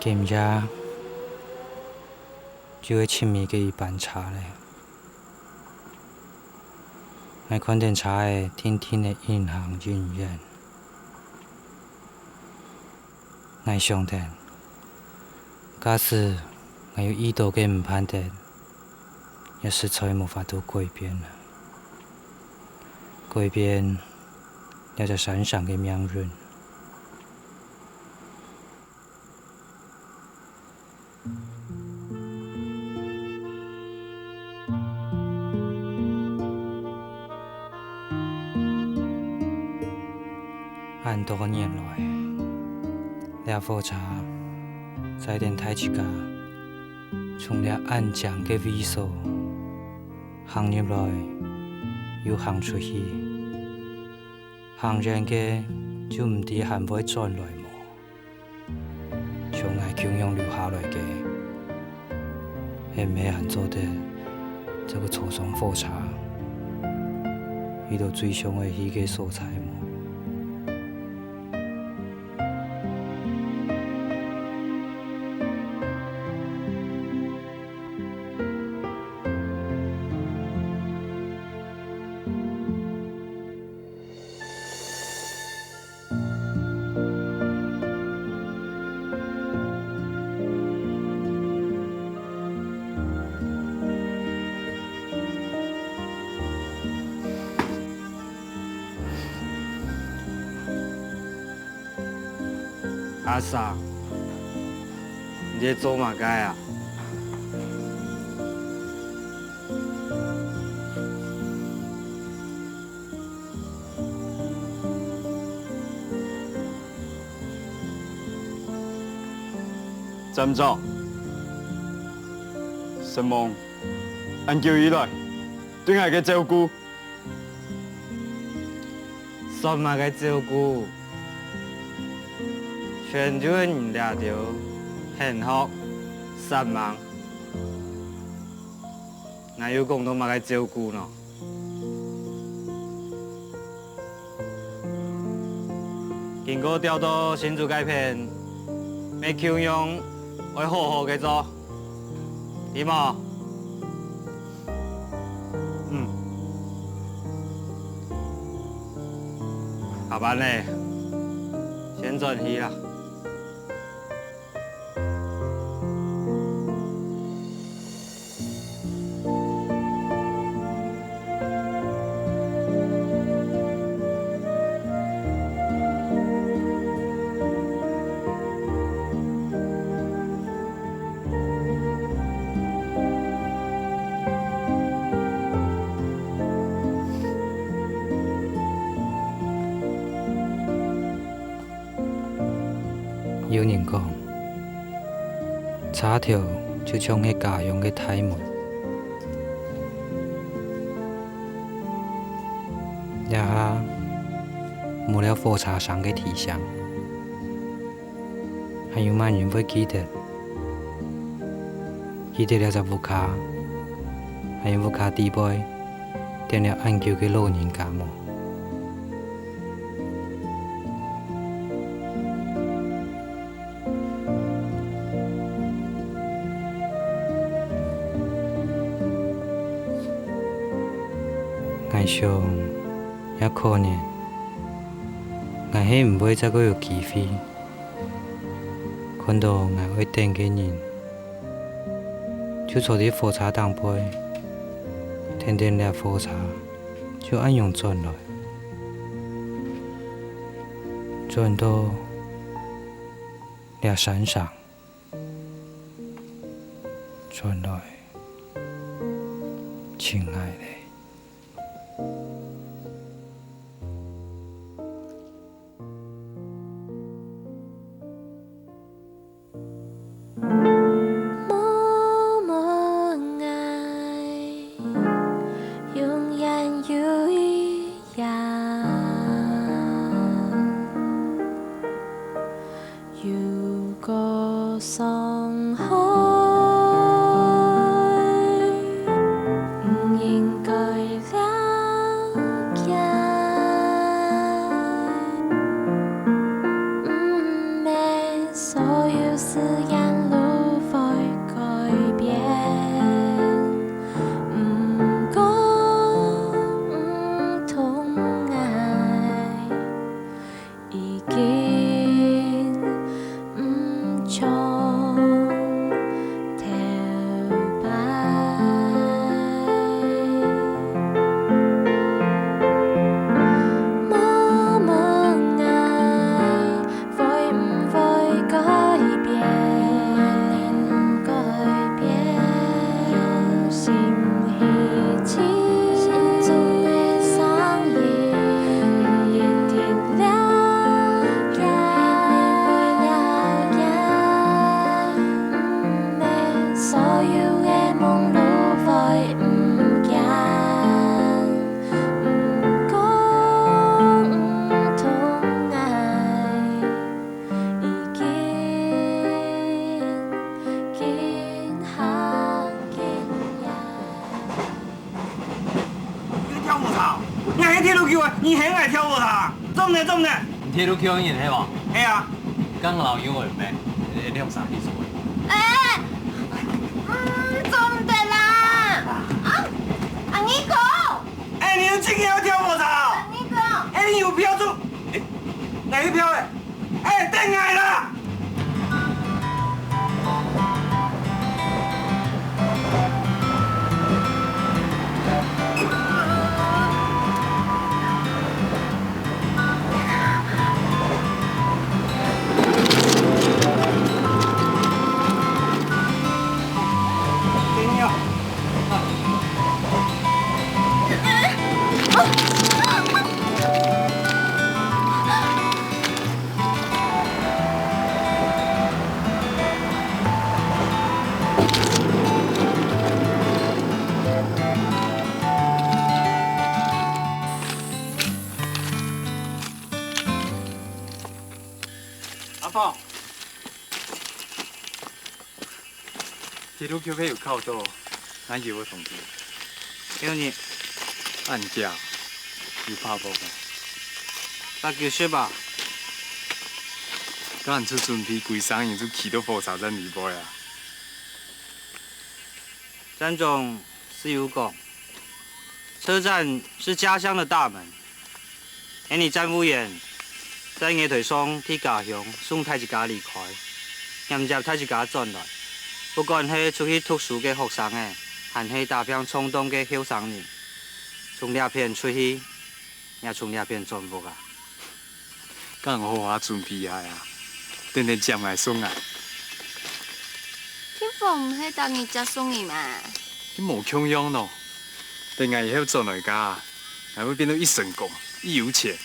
今日就会深暝嘅一班茶咧，我看见茶嘅天天嘅阴行晕远，我想定，假使我有遇到嘅唔判定，也实在无法度改变了，改变了在山上嘅命运。按多年来，了火茶在电台之家，从了安江嘅尾数行入来，又行出去，行人嘅就唔知行唔转来么，像我穷样留下来嘅，系咩人做的这个初上火茶，遇到最上嘅迄个所在么？阿桑，你在做嘛该啊？怎做？什么？俺叫伊来，对俺嘅照顾，什么嘅照顾？全州人掠到幸福善忘，哪有讲到嘛个照顾呢？经过调到新竹改片，要求用会好好嘅做，对吗？下班嘞，先转去啦。有人讲，茶条就像迄家用嘅台门，也没了火茶上嘅体香，还有万人会记得了只乌卡，还有乌卡底背点了安久嘅老人家么？我想也可能，我迄唔会再个有机会看到我爱等嘅人，就坐伫火车当杯，天天掠火车，就按样转来，转到掠山上，转来，亲爱的。上海不应该了解，没所有誓言。已經唔從頭擺，默默愛會唔會改變？改變，有心一起，心中的聲音，一定了解，會了解，所有的夢都會唔驚，講同愛，已經見行見呀。跳舞场，你还铁路桥啊？你很爱跳舞场，怎么的？怎么的？铁路橋演係嘛？哎呀，剛老友係咩？你用啥意思？哎，做唔得啦！阿尼哥，哎，你们今天要跳舞场？尼哥，哎，你有票住？哎，哪个票哎？哎，登来了。给你啊。阿凤，鐵路橋尾有靠到，咱叫我同志，有你，按架有拍無㗎？把球雪吧。咱出準備規生營就去到火車站離開啊！詹总是有讲，车站是家乡的大门。而你詹务员在我腿上去家乡送太一家離開，任接太一家轉來。不管是出去讀書嘅學生誒，還是打拼衝動嘅後生人，從這片出去，也從這片轉福啊！敢好我準備下啊，等等接來送啊！天鳳唔係答你接送伊嘛？你無窮樣咯，等下以後轉來家，還會變到一成功、一有錢，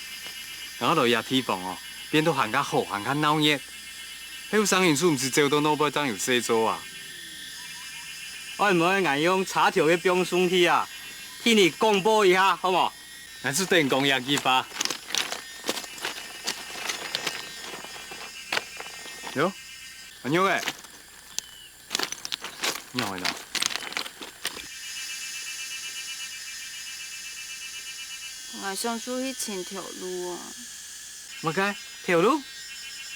然後落野地方哦，變到行較好、行較鬧熱。後生人數唔是走到腦巴掌有勢做啊！我唔會硬用查條嘅標送去啊，替你公佈一下，好冇？還是等講業績吧。喲，阿妞誒，妞喺度。我想出去前條路啊！乜解？條路？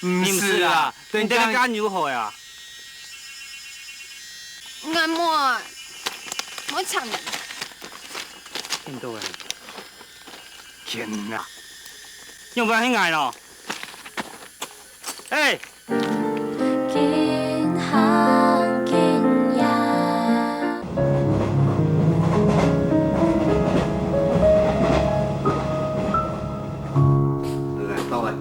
唔你唔是啊？你等間得干如何呀？我冇，我搶人。聽到誒，天哪！用不要很矮咯。哎。見行見呀！到位。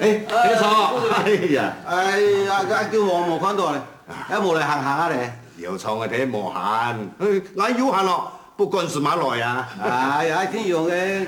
誒，起床！哎呀，阿叫黃無看到咧，一無嚟行下咧。有床嘅睇無限，俺有限咯，不管是馬來啊。哎呀，天用嘅。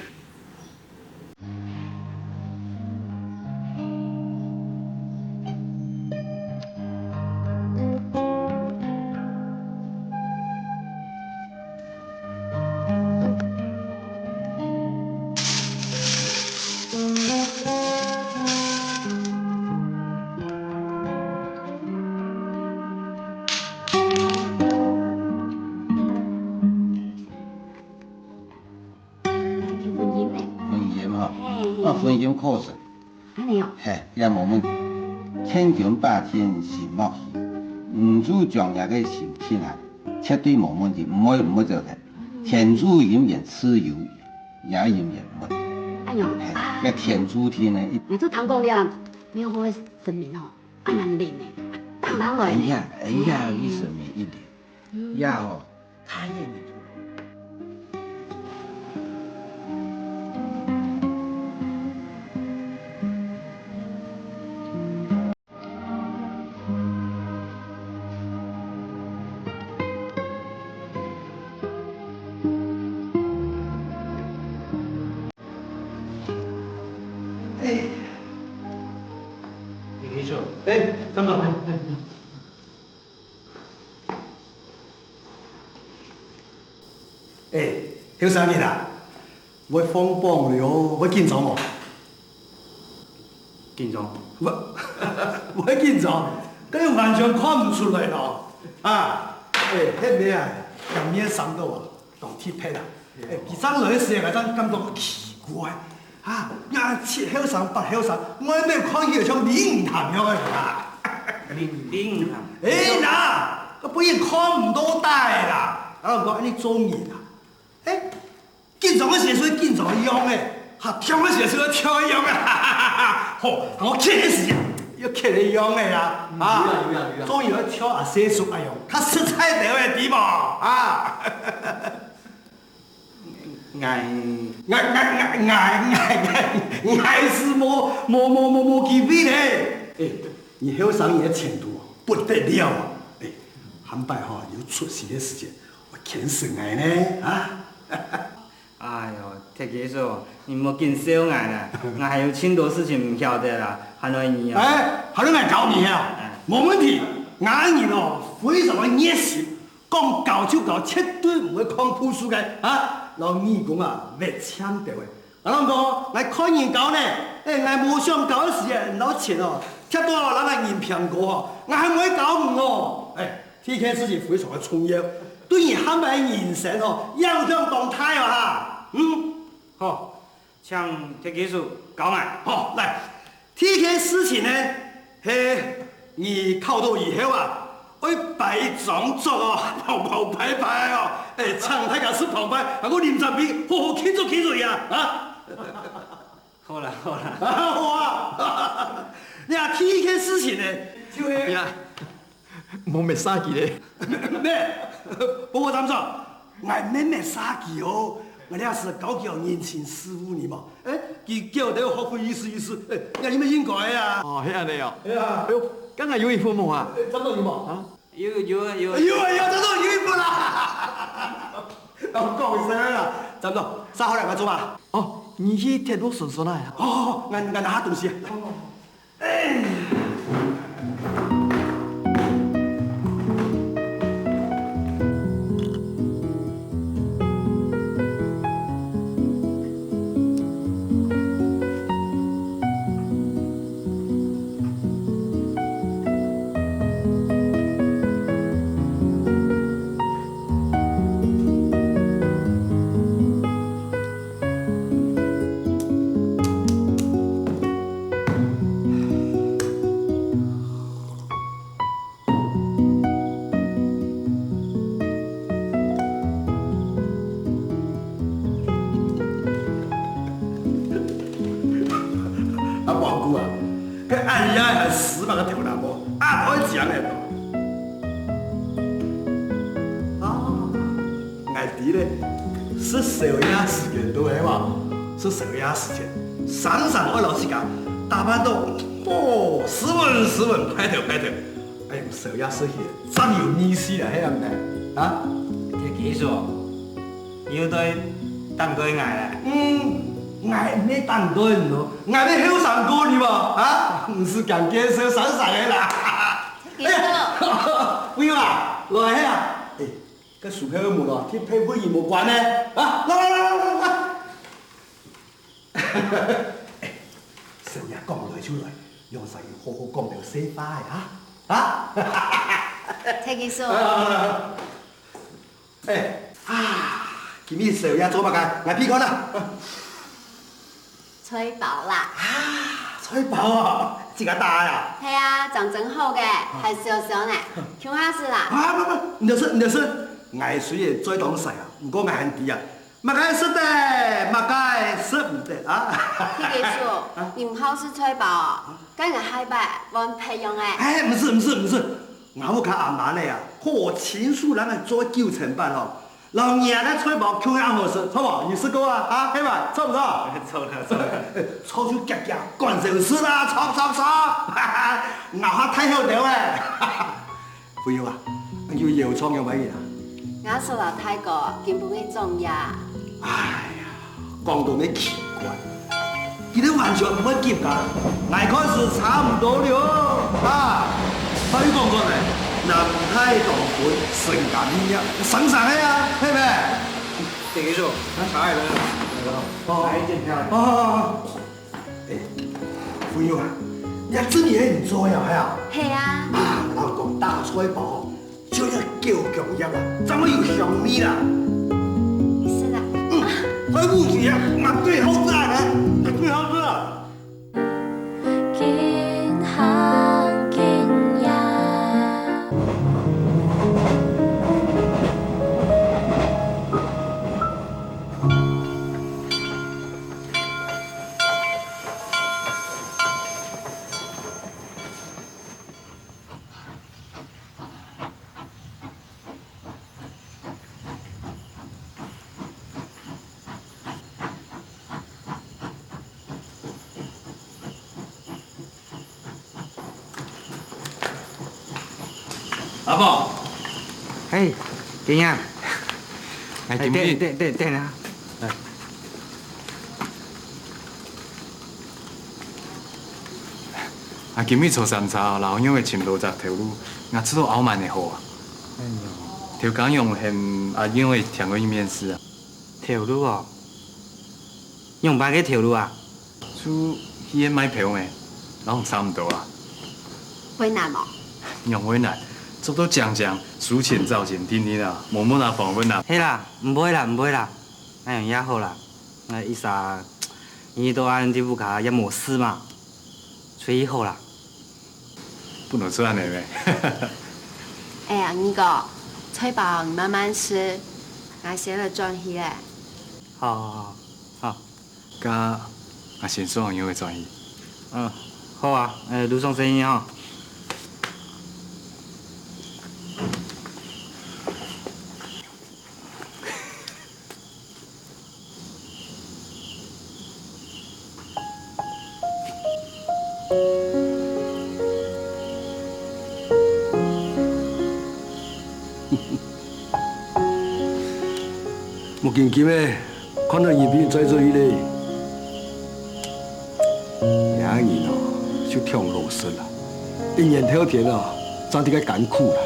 分享課程，係也無問題。千強百千是默契，唔主張也個是天下，絕對無問題，唔會做題。天主永遠自由，也永遠唔會。哎呦，那天主天呢，你做糖果了，庙会神明哦，很难练的，当然来。你神明一点，呀哦，太严了。哎，张总，哎，后生日啊，要放榜了哟，要紧张无？紧张。不，要紧张，这完全看不出来咯。啊，哎，迄个啊，今年上到啊，当铁皮啦。哎，其实来时啊，咱感觉奇怪。啊，呀，七后生八后生，我没看起来像灵堂样的啦。灵堂。哎啦，我不然看唔到带啦，啊，我安尼做人啦。哎，紧张的时候紧张一样诶，哈，跳的时候跳一样啊，吼，我刻的时要刻一样诶啦，啊，终于要跳啊，写出哎呦，较实在点诶，对无？啊，爱是无机会嘞，哎，你后生的前途不得了啊，哎，韩拜哈有出席的时间，我牵绳爱呢，啊。哎呦，铁技师，你莫紧小爱啦，我还有很多事情唔晓得啦，还来你啊。哎，还能来教你啊？没问题，俺人哦非常的热心，讲教就教，绝对唔会看朴素的啊。老义工啊，袂抢掉的。啊，啷个？俺看人教呢？哎，俺无想教的时间，老钱哦，贴到咱来人骗过哦，俺还没教唔哦。哎，TK 自己非常的重要，对你汉白人生哦，影响动态哦哈。好，请铁技师教我。好，来，TK 事情呢，嘿，你靠到以后啊，会摆装作哦，跑拍拍哦，哎，唱太家是跑拍，我啉十杯，好好庆祝呀，啊！好啦好啦，好啊！你啊 TK 事情呢，就係呀，冇咩生意咧。咩？不过怎说，俺咩杀鸡哦。我俩是高教年轻师傅呢嘛，哎，佢叫我学会意思，哎，那你们应该呀。哦，係啊你哦。哎呀，哎呦，梗係有衣服冇啊？怎么有嘛？啊？有，这种有衣服啦。我讲声啦，怎么着？啥好两个做嘛？哦，你去铁路顺顺来啊。哦，俺拿下东西。哎。哎呀，还死嘛个条那么，啊，我讲嘞。啊，俺弟嘞是首亚时间对吧？是首亚时间，上我老师讲，打扮到哦，斯文，拍头。哎呦，首亚时间真有意思啦，迄样的啊？铁技师，有对当对爱嘞。爱咩当对咯？爱你后生哥你嘛啊？唔是讲介绍上的啦。哎呀，不用啊，来啊！哎，跟薯片冇咯，铁皮会冇关呢？啊，来！哎，成日讲来出来，用实要好好讲条西花的啊！铁技师。哎今日成日做乜嘅？来屁股啦！吹爆啦！吹爆啊！这个大呀！系啊，长真好嘅，还小小呢，像下是啦。不，唔就是，爱水嘅再当细啊！唔过眼弟啊，嘛该说的，嘛该说唔得啊！铁技术，你唔好是吹爆哦，今日海白往培养诶。哎，唔是，我要看阿嫲嘞啊，和情书人个做9成半哦。老娘咧吹爆口样好食，好不？你试过啊？黑白错不错？错了。炒出夹夹，干就是啦，炒，咬下太好屌诶！朋友啊，要油葱嘅位啊？我说老太哥根本嘅重要。哎呀，讲到你奇怪，佢哋完全唔會夾噶，眼看是差唔多了啊！可以講過嚟。南太島本性感一省省的呀，係咪？铁技术，那茶也来了，来一件漂亮。哦，哎，朋友啊，你真嘢唔做呀，係啊？係啊。啊，我講大菜包，就要叫強一啦，怎麼有香味啦？是啦。快不行啊，嘛最好吃啊，最好吃啊！見行見呀。阿寶，哎，點樣？哎，今日對啦。啊，今日初三早，老乡的深路十條路，我出到澳門的貨啊。哎呦，條工用嫌阿樣的聽過去面試啊。條路哦，用班嘅條路啊？出去買票嘅，然後差唔多啊。會難冇？用為難，做到講輸錢造錢天天啊，冇乜啊訪問啊。係啦，唔會啦，那樣也好啦。那意思啊，伊都按啲烏卡一模絲嘛，所以好啦。不能做安尼咩？哎呀，你個吹爆你慢慢吃，我寫了轉去咧。好。甲啊，先做樣嘅轉移。嗯，好啊，錄上聲音哈。目見見咩？看到一邊在做伊咧，兩人哦就跳落身啦，一年頭田哦，真係個艱苦啦。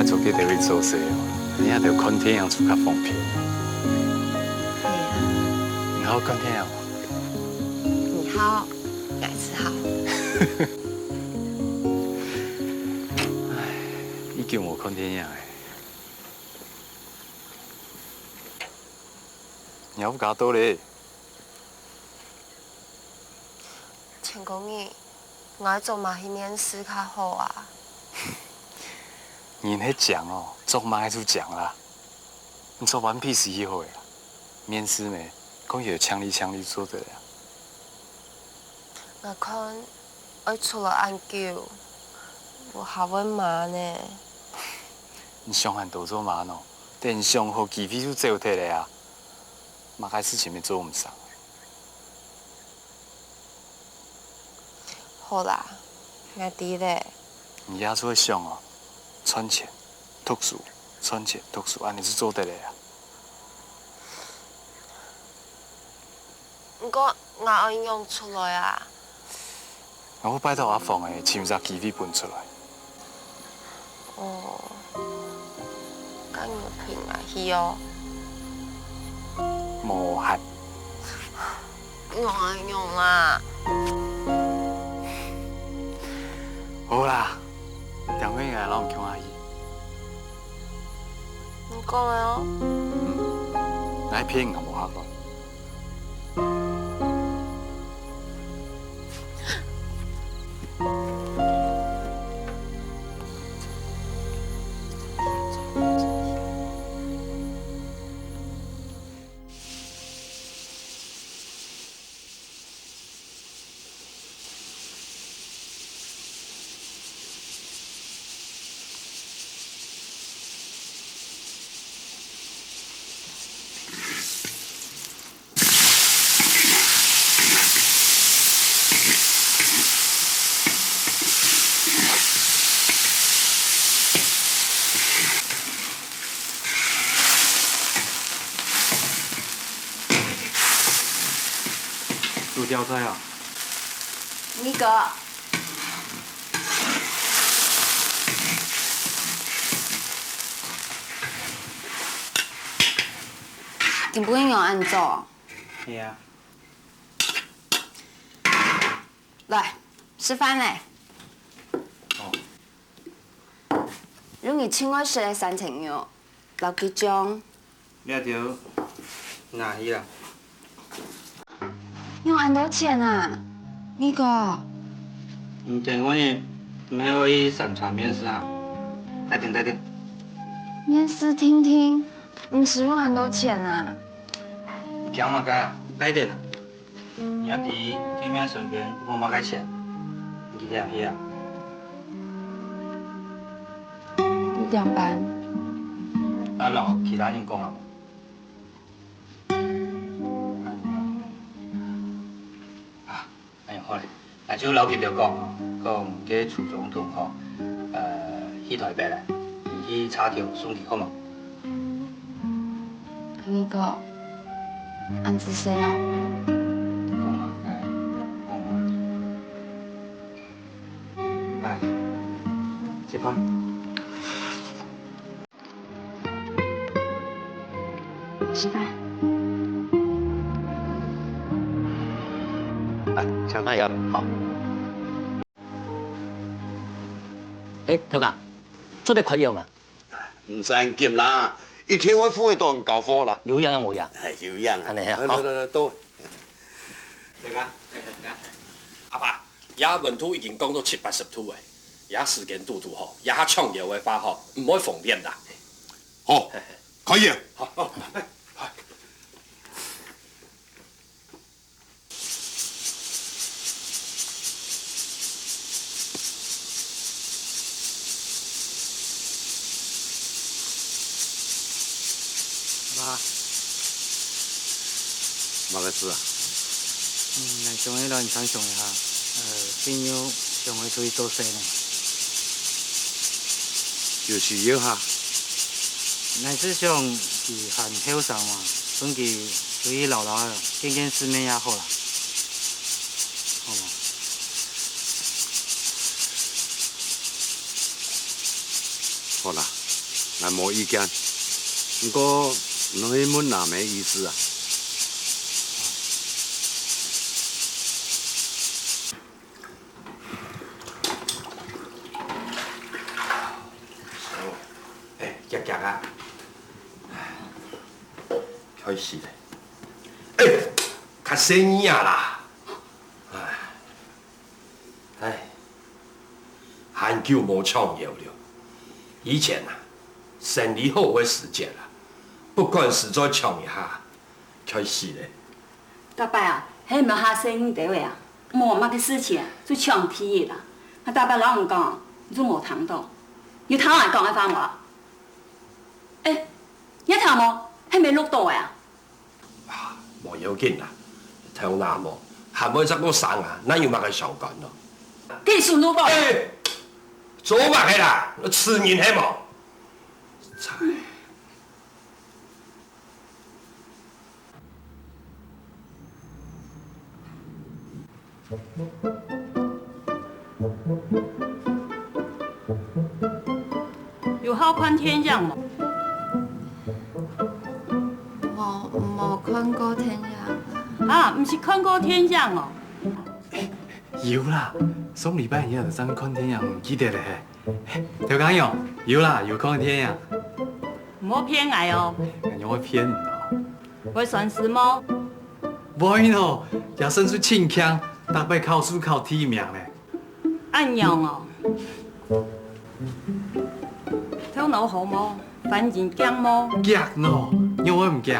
做嘅就會做事，你一條 content 做較方便。係啊。你好 content 你好，改次好。你叫我 content 嘅，有搞到咧？陳公義，我做嘛去面試較好啊。人迄講哦，做嘛就講啦。你做完 piece 以後啦，面試咩，講要強力做得啦。我看我除了研究，我還會忙呢。你上漢多做忙哦，等上好機會就做得嚟啊，嘛該事情咪做唔上。好啦，我知咧。你也做想哦。存錢、讀書，存錢、讀書，安尼是做得嚟啊。不过我要用出来啊。我拜托阿凤的签只机费分出来。哦，咁要平啊去哦。无限。我要用啦。好啦，电话来老唔强阿姨。你讲的哦。来骗我无下落。薯条菜啊？你个。你不会用按照？系啊。来，吃饭嘞。哦。如你请我吃的三层肉，老几种？了着，哪去啦？用按多少钱啊？你个？等我呢，没有去上传面试啊。来点来点。面试听听，你是用按多少钱啊？讲嘛该，来点啦。也伫见面顺便我嘛该钱，几点去啊？2班。啊，老其他人讲啊。好嘞，那就老记着讲给楚总统吼，去台北嘞，去查条送去好嘛？你个，按子谁啊？讲嘛，来，这盘。吃饭。上班有好。哎，头家，做得快用啊？唔使急啦，一天我付的都很高货啦。有样冇样？哎，有样啊。安尼啊，好。来，多。大家，阿爸，也文图已经讲到70-80图诶，也时间拄好，也创业的法吼，唔可以方便啦。好，可以。好。嘛个事啊？来上个乱传上一下，朋友上回出去做生呢。就是要哈。乃是上是很后生嘛，本期属于老了，见世面也好啦，好嘛？好啦，俺冇意见。不过侬迄问哪没意思啊？夹啊！开始嘞！较生意啊啦！很久无创业了。以前啊，生意好的时间啦，不管是在创一下，开始嘞。大伯啊，迄唔下生意地位啊，无乜嘅事情做抢皮啦。啊，大伯老唔讲，你做无谈到，要谈来讲一番话。一谈无，迄咪錄到啊？無要緊啦，聽啱無，係咪執個生啊？那要乜嘅上緊咯？技術錄到。做乜嘅啦？吃人係冇？有好看天样无？无看过天样啊，唔是看过天样哦。有啦，上礼拜日就上去看天阳，唔记得咧嘿。条讲哟，有啦，有看天阳。唔好骗我哦。感我骗你哦。会算什么？不会哦，也算出轻强，大摆考试考第1名咧。按样哦。头脑好无？反正惊无？惊喏，因我唔惊。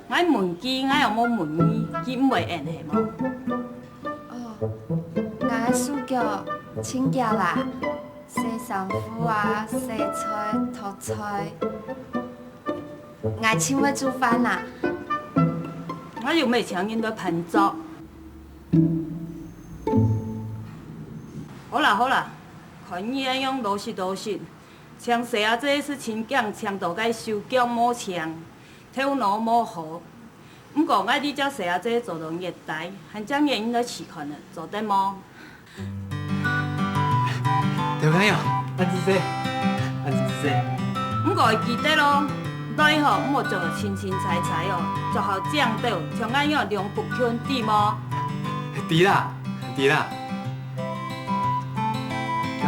我问机，我又冇问伊，伊唔会演系无？我暑假请假啦，洗衫裤啊，洗菜、拖菜，我请要煮饭啦。我又未请因在盘作。好啦好啦，看你安样老实老实，枪细啊这是亲囝，枪到该手脚冇枪，头脑冇好。不过我你这细啊这做到热带，还将原因来试看呢，做得冇？条朋友，安子说，安子说。不过会记得咯，来吼莫做个清清彩彩哦，做好酱豆，像安样两不圈对么？对啦，对啦。咁，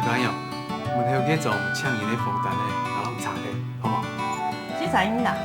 条朋友，问候去做抢赢的房单的，然后查的，好唔好？这才因啦。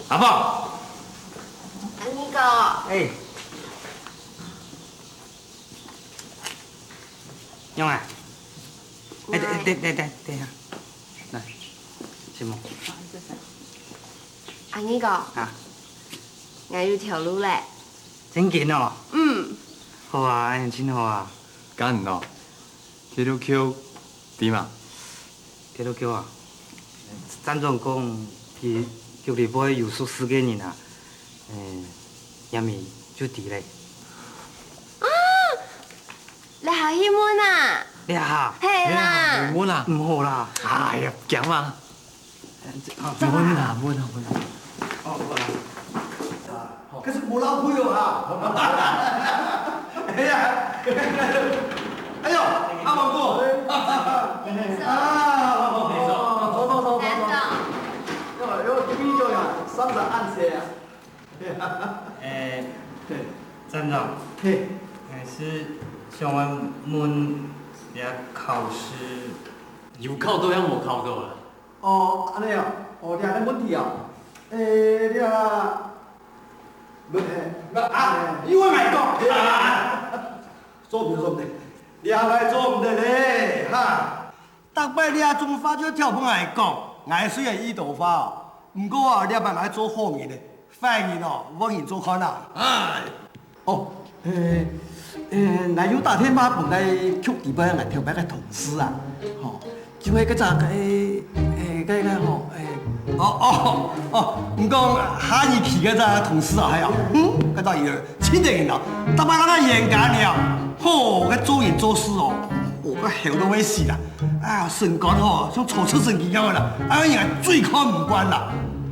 阿宝，安尼个。哎，用啊！哎，等下，来，什么？安尼个。啊。我有条路嘞。真紧哦。嗯。好啊，安尼真好啊。干哦，铁路桥对嘛？铁路桥啊，张总讲去叫你买有数4个人啊，也咪就伫咧。啊！你下一门啊？你下？嘿啦。唔好啦，唔好啦。哎呀，惊嘛！门啦，门啦，门啦。哦，好啦。可是我老婆哟啊！哎呀，哎呦，阿王哥，啊，走，有啤酒呀，上上按车呀。站长，是上完门也考试，有考到还无考到啊？哦，安尼啊，哦，你安尼问题啊？你啊。因为买讲，做唔得，你也来做唔得咧，哈！大摆你啊种花就跳碰来讲，我虽然意头花哦，不过啊，你也慢慢做好面咧，反而哦，我人做看啦。哎，哦，我有打电话问个曲地班个头班个同事啊，吼，就迄个咋个唔讲下一期个咋同事啊，系啊，个咋伊亲人咯，搭摆人个严格了，吼，个做人做事哦，个后都会死啦，啊，神干吼，像草出神奇咁个啦，啊，人最看唔惯啦，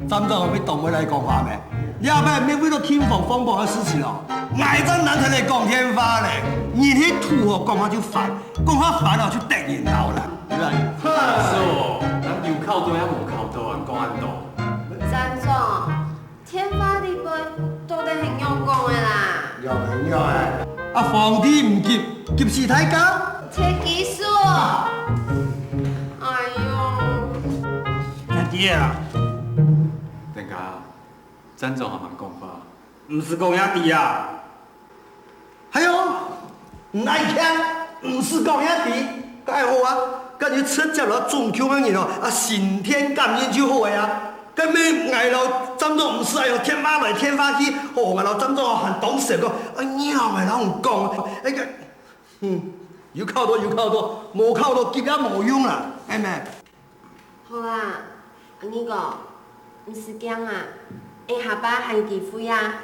站长要同我来讲话没？你后摆免为了天房风暴的事情哦，挨真难听你讲天花嘞，人迄土哦讲话就烦，讲话烦哦就得人闹啦，对吧？是哦，咱有靠多也无靠多，讲安多。张总，天发地飞都得很用功的啦。有诶，啊，皇帝唔急，急死太监。切技术。哎呦。兄弟啊，大家，张总还蛮讲法。唔是讲兄弟啊，还有唔爱听，唔是讲兄弟，介好啊，跟你出接了中秋的人哦，啊，神天感应就好个啊。咁咩挨老张总唔是爱用天花来天花去，哦，挨老张总很懂事个，啊，鸟的老唔讲，那个，有靠多，无靠多急也无用啦，係咪？好啦，我呢個唔是驚啊，下巴係幾灰啊？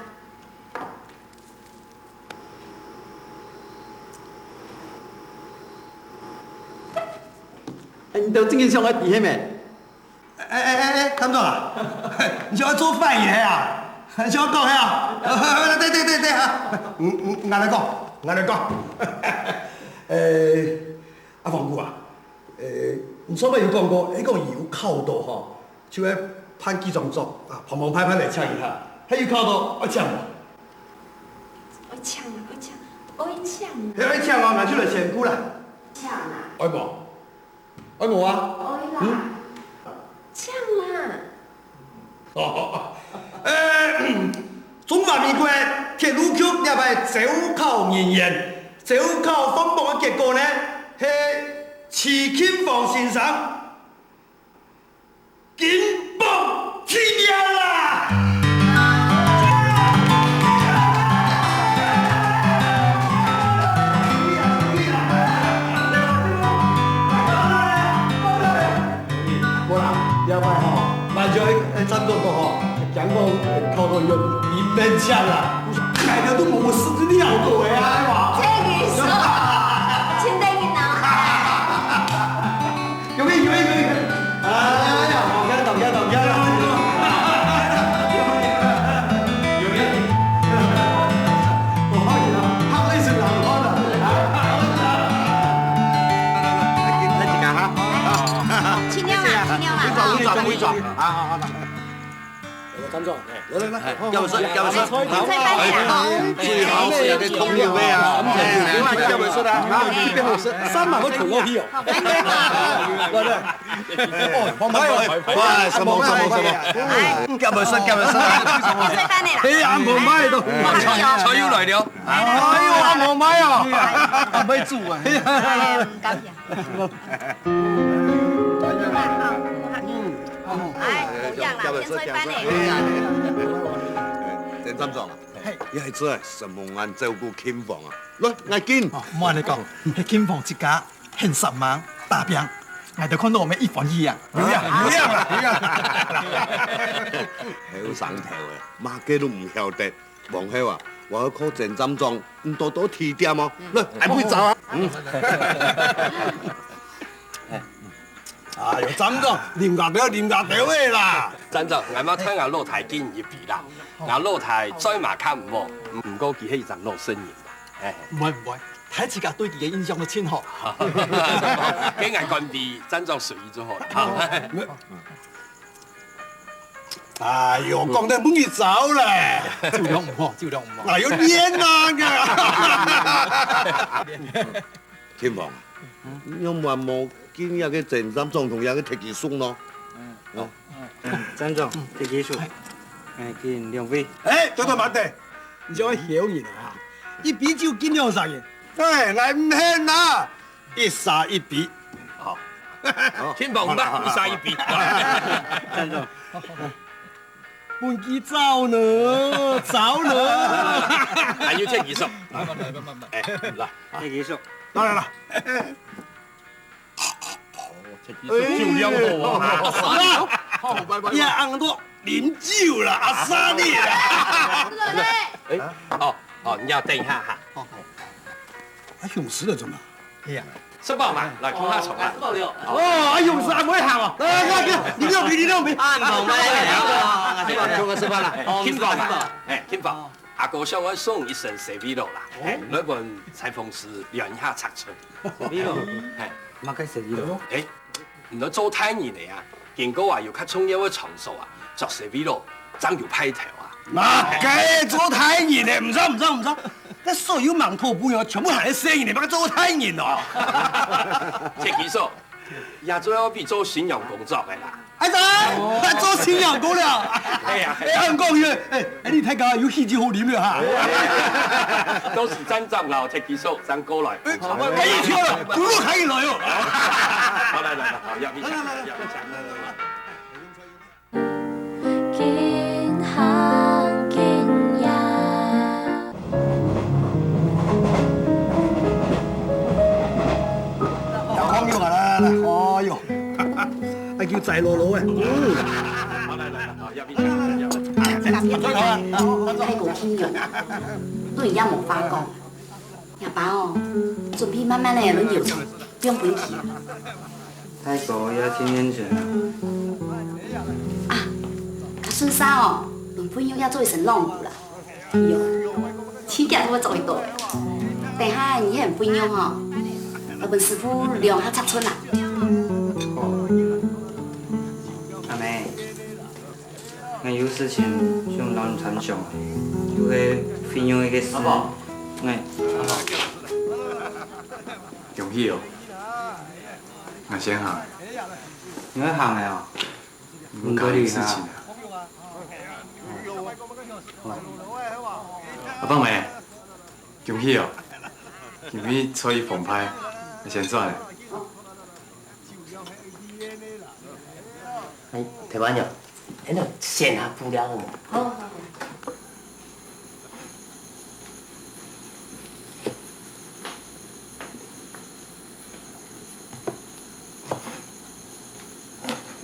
你都正经上海比迄咩？张总啊，你叫我做饭嘢啊？你叫我讲呀？对啊，我来讲，阿房姑啊，你所咪有讲过，迄个有靠到吼，就喺攀机装作啊，旁拍嚟抢一下，迄有靠到我抢无？我抢，迄抢啊，那就来仙姑啦。搶啊！愛無？愛無啊？愛啦！搶啦！中華民國鐵路局入嚟走考人員，走考風暴嘅結果呢，係徐慶鳳先生金榜題名啦！無啦，入嚟吼，萬咗張總個吼，講講靠到有面面槍啦，大家都冇事都了過嘅啊，話。這個說，請得你腦海。有咩？哎呀，同家啦。會撞啊！張總，來，叫我說，最好是有個通料咩啊？叫我說的啊，邊好食？3萬個土鍋皮哦。我買喎，哇，什麼？叫我說，哎呀，冇買到，菜要來了。哎呦，我冇買啊，唔可以煮啊。鄭三壯啊，你係做什麼案照顧金房啊？來，我見。唔安尼講，迄金房一家很十萬大病，我就看到我們一歡喜啊！有樣。好生頭嘅，馬家都唔曉得，望後啊，我要靠鄭三壯唔多多提點哦。來，係杯酒啊！哎呦，張總，啉牙條嘅啦！真就啱啱聽阿老太建議比啦，阿老太再嘛看唔好，唔過佢係人老身人。唔會，睇自家對佢嘅印象都真好。幾眼乾啲，真就隨意就好啦。哎呦，講得滿意走咧，照亮唔好。嗱要練啊！金房，有冇冇見有個鄭三壯同有個鐵技叔咯？張總，鐵技術，見兩位。對慢啲，你做曉人啊！一比就見兩殺人，我唔聽啊！一殺一比。好，天房唔得，一殺一比。張總。本机走呢，走呢。还有这技术，来，这技术，来。就两好啊！好，也按多啉酒啦，阿三你啦。你要等一下哈。阿勇士了怎么？哎呀，吃饱嘛，来看下床啊。阿勇士还没行哦。你两杯。啊，唔买中个吃饭啦。金宝嘛，金宝，阿哥向我送一身蛇皮肉啦，那本裁缝师量一下尺寸。蛇皮肉，乜嘅蛇皮肉？唔好做太热嚟啊！見過話要較重要嘅場所啊，作蛇皮肉，爭要批頭啊！嗱，計做太熱咧，唔使，啲所有門口朋友全部係生意嚟，乜做太熱咯？切技術，也做要比做信用工作嘅啦。阿仔，做信用工了。香港嘅，你睇下有喜酒好飲了哈。都是真正老切技術，真過來。可以跳了，都可以來哦。好來，入一場。見行見人。有康要啦，哎呦，係叫濟羅佬嘅。好來，入一場。太過天用，都而家無法講。阿爸哦，準備慢慢嚟輪搖床，不用管佢。泰國也挺嚴峻啊，阿孫生哦，輪朋友要做一身浪舞啦。喲，天價都會做一道。等下你係朋友哦，我問師傅量下尺寸啦。阿妹，我有事情想老你參詳，有個費用一個事，容易哦。我先行。你會行嘅哦？唔搞啲事情啊。阿邦妹，容易哦。容易出去澎湃，我先轉。台灣人，那線下布料的嘛。好。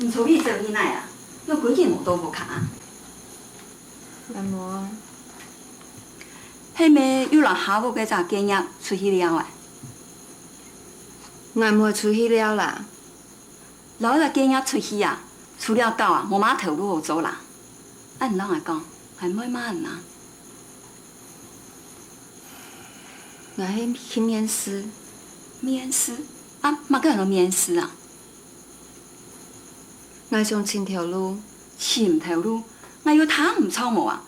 唔做呢做呢奶啊，有幾件冇到無卡。阿嬤，係咪有人下個嘅隻經驗出去了啊？我冇出去了啦。老隻經驗出去啊，除了狗啊，冇乜頭路好做啦。按人嚟講，係唔可以罵人啊。我去面試。面試啊？乜個人面試啊？我想尋條路。尋條路，我要睇唔錯冇啊！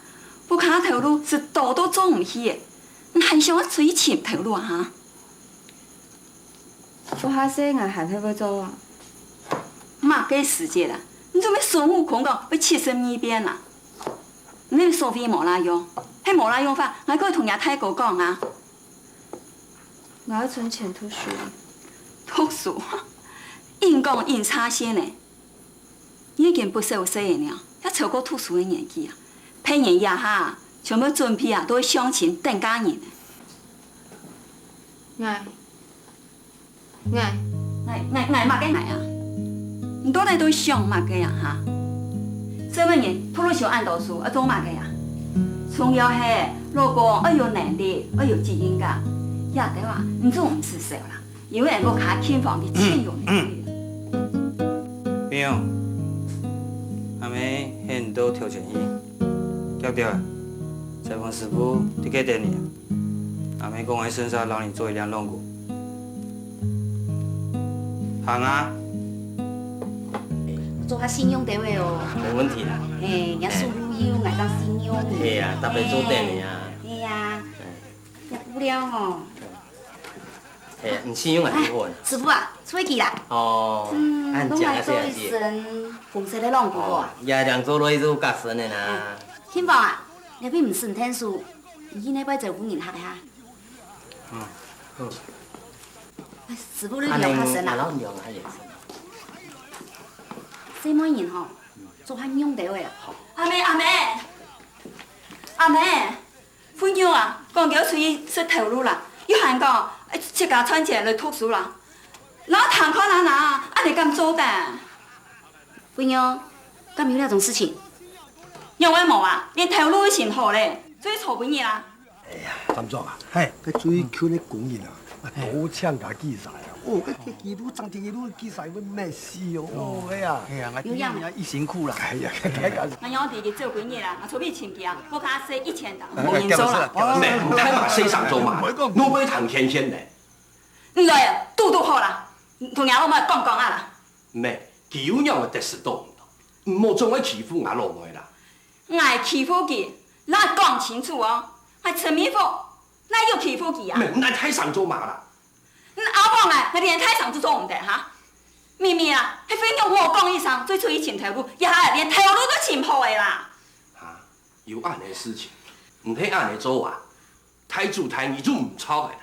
不卡條路是度都走唔去嘅，你還想我出去尋條路啊？我下世我還去要做啊！乜嘅時節啦？你做咩孫悟空講要72變啊？你所謂冇啦用，係冇啦用法，我可以同阿太哥講啊。我要存錢讀書。讀書，硬講硬差些呢。已經不小細嘅了，一超過讀書嘅年紀啊，譬如呀哈，全部準備啊都會相親等家人。愛乜嘅愛啊？你到底都想乜嘅呀哈？這麼人拖到小按讀書，做乜嘅呀？重要係如果要有能力，要有基因噶，也得話你做唔是少啦，因為我卡輕房嘅錢用嚟。朋友。阿妹很多條件伊，對不對？裁縫師傅就給點你。阿妹講喺身上讓你做一輛龍骨，行啊！做下信用單位哦。冇問題啦。人家收入有，我當信用。係啊，特別做店嘅啊。係呀，也不了吼。係啊，唔信用係幾好啊？師傅啊，出去啦。哦。都買做一身紅色的龍骨喎。也兩做落去都夾身嘅啦。天寶啊，你邊唔順聽書，以呢擺就5年學下。好。師傅你量下身啦。我量下嘢。這麼人吼，做番养着的。阿妹，番娘啊，讲叫出去说头路啦，又喊讲这家穿起来来读书啦，哪堂课哪，安尼敢做的？番娘，敢有那种事情？杨伟某啊，连头路都嫌好嘞，最错本嘢啦。哎呀，站长啊，嘿，佢追求咧工人啊，多抢架比赛啊！哦，佢踢几路争踢几路比赛，要咩事哦？哦，哎呀，有样啊，一辛苦啦。哎呀，太感谢。我杨弟弟做几年啦，我出面请假，我加洗1000档，冇人做啦。咩？唔睇話西上做嘛？我會談天先咧。唔來啊，拄好啦，同阿老妹講啊啦。咩？叫樣嘅特事多唔好總係欺負阿老妹啦。我欺負佢，那講清楚哦。還陳明福，那又欺負佢啊？咩？那太上做嘛啦？阿王啊，那連太上都做唔得哈。明明啊，係非要我講一聲，最初以前頭路，也係連頭路都前破的啦。嚇，有按嘅事情，唔睇按嘅做啊，太祖太你就唔錯嘅啦。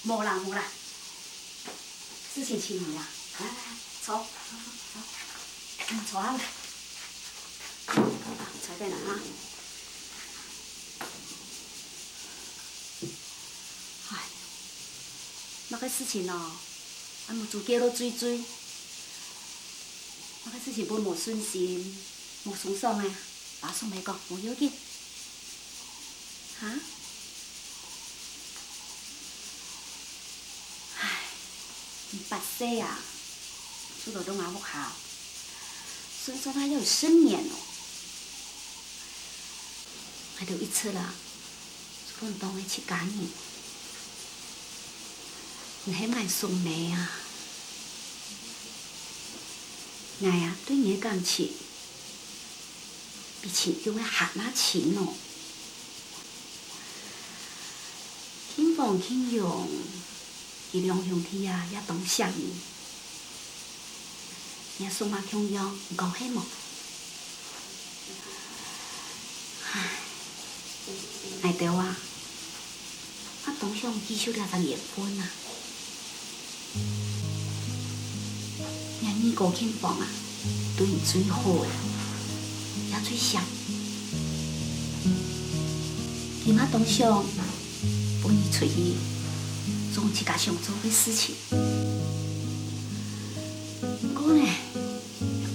冇啦，事情清理啦，来，坐，坐下来，坐定啦哈。唉，那个事情哦，俺冇自己都追，那个事情本冇顺心，冇爽爽的，爸送你讲冇要紧，哈？8岁啊，出到东华学校，孙说他要有10年哦，还就一次啦，出到东的7家年，你还买送梅啊？我呀对你的感情比亲中的还那亲哦，天风天用。伊两兄弟啊，也同相依，也送马强样，唔高兴么？唉，爱对啊，我同乡继续了才结婚啊，也你高兴房啊，对伊最好的，也最想。伊妈同乡帮伊找伊。做一家想做的事情，不过呢，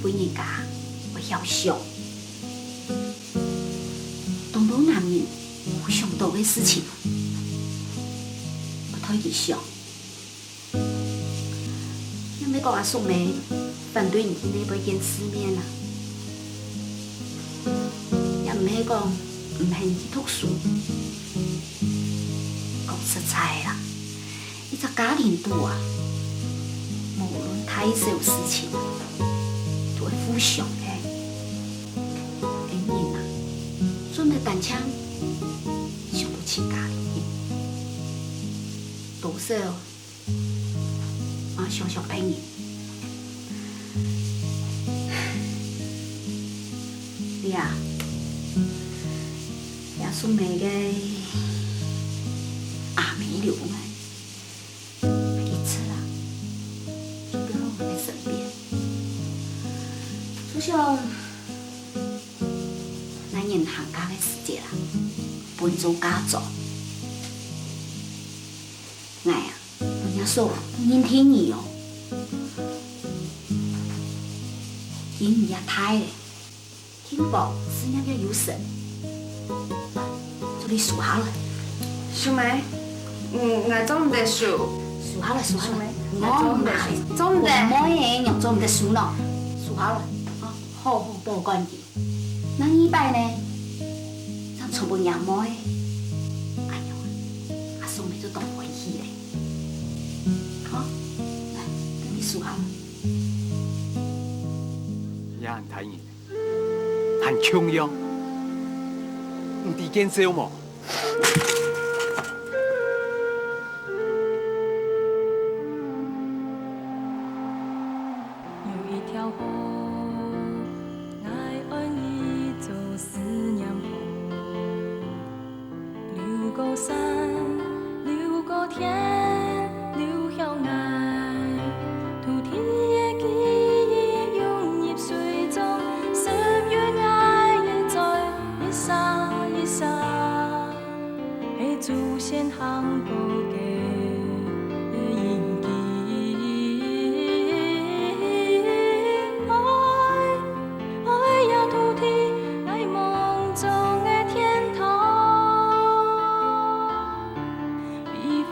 本人家我晓想，当到男人有想到的事情，我推佢想。也没讲阿宋梅反对你那边见世面啦，也唔系讲唔肯去读书，讲实在啦。一只家庭部啊，无论太小事情，都会互相的。人啊，准备感情，想到亲家里面，多少啊，想朋友。你啊，也送你嘅阿美了啊！就像咱人行家的世界啦，分做家族。哎呀，人家说人听你哦，听你呀太嘞，听报是人家有神，做你数下了。小梅，我做唔得數。数下了，數下了。我唔得，做唔得。我冇嘢，做唔得數咯。數下了，啊，好好保管住。那一擺呢，像全部人冇嘅，哎呀，阿嫂咪就當回事咧。好，來，等你數下了。也很睇人，很強樣，唔知見少冇？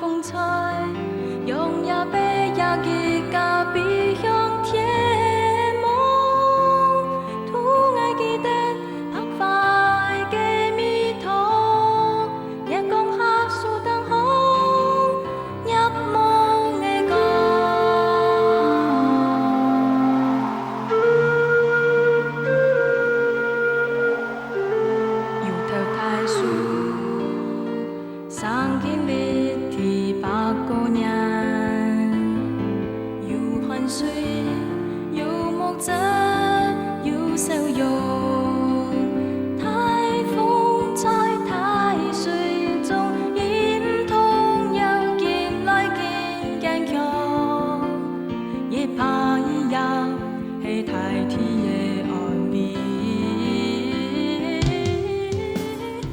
風吹，用也悲也結，隔別。